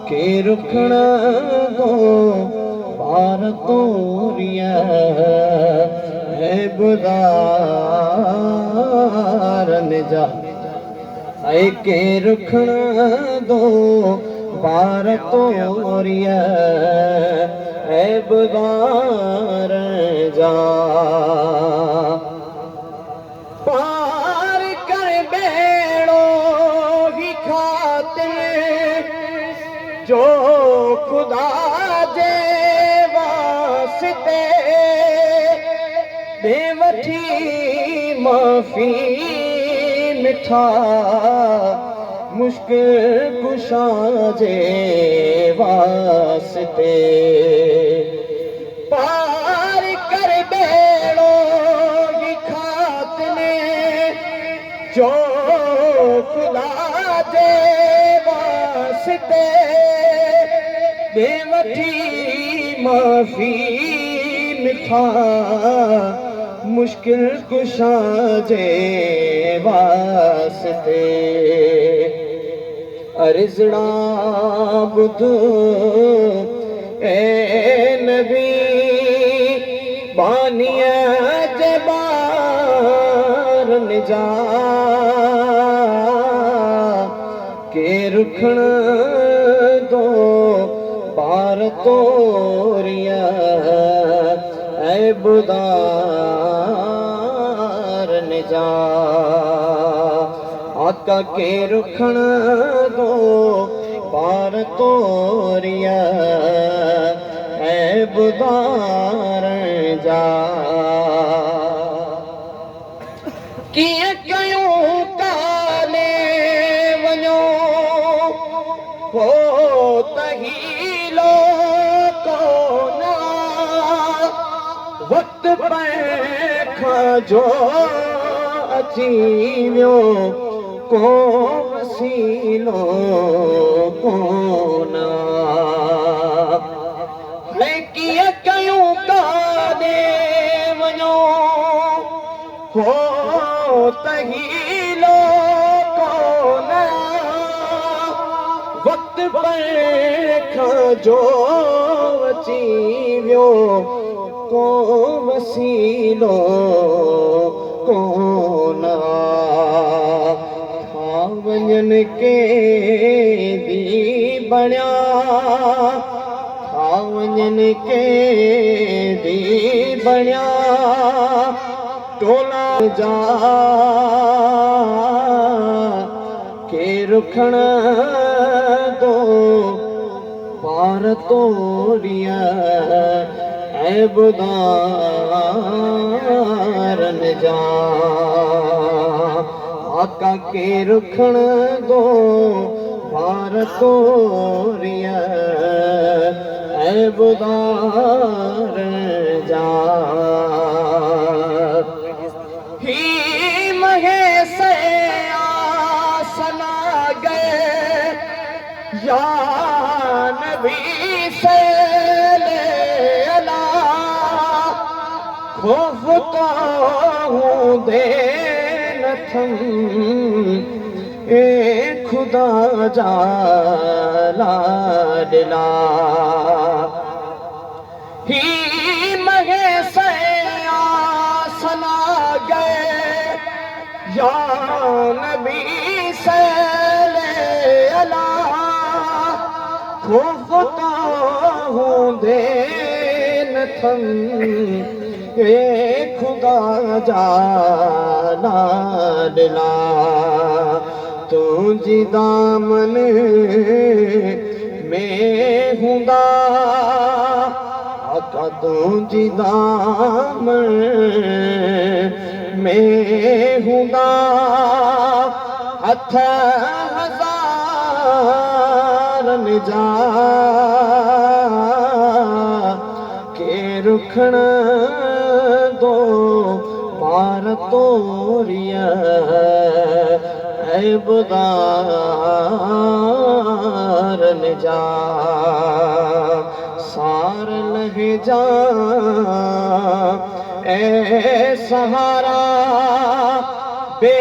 के रुखण दो बार तोरिया है बुदारन जा ऐ के रुखण दो बार तोरिया है बुदार जा पार कर बेड़ो ही खातिर जो खुदा जे वास्ते बेवठी माफी मिठा मुश्किल कुशा जे वास्ते पार कर बेड़ो की खातने जो खुदा जे वास्ते बेवठी माफी मिठा मुश्किल कुशा जे वास्ते अर्ज़ड़ा बुध ए नबी बानिया जे बारन जा के रुखण दो बार तोरिया ऐ बुदारन जा आका के रुखण दो बार तोरिया ऐ बुदारन जा किए कयूं काले वञो हो तहीलो कोना वक्त पे खाजो अची वियो को वसीलो कोना लेकिन कयूं काले वञो हो तहीलो कोना वक्त पे खाजो अची वियो को वसीलो कोना वञन के दी बणिया वञन के दी बणिया टोला जा के रुखण दो पार तोरिया ऐ बुदारन जा आका के रुखण दो पार तोरिया ऐ बुदारन जा ही महे से आसना गए या नबी से ले अला खौफ तो हूँ दे ए खुदा जा लाडला ही महे से आसना गए या नबी से ले अला खौफ तो हूँ दे ए खुदा जा लाडला तुझी दामन में हुंदा आका तुझी दामन में हुंदा हथ हज़ारन जा के रुखण दो पार तोरिया ऐ बुदारन जा सार लह जा ए सहारा बे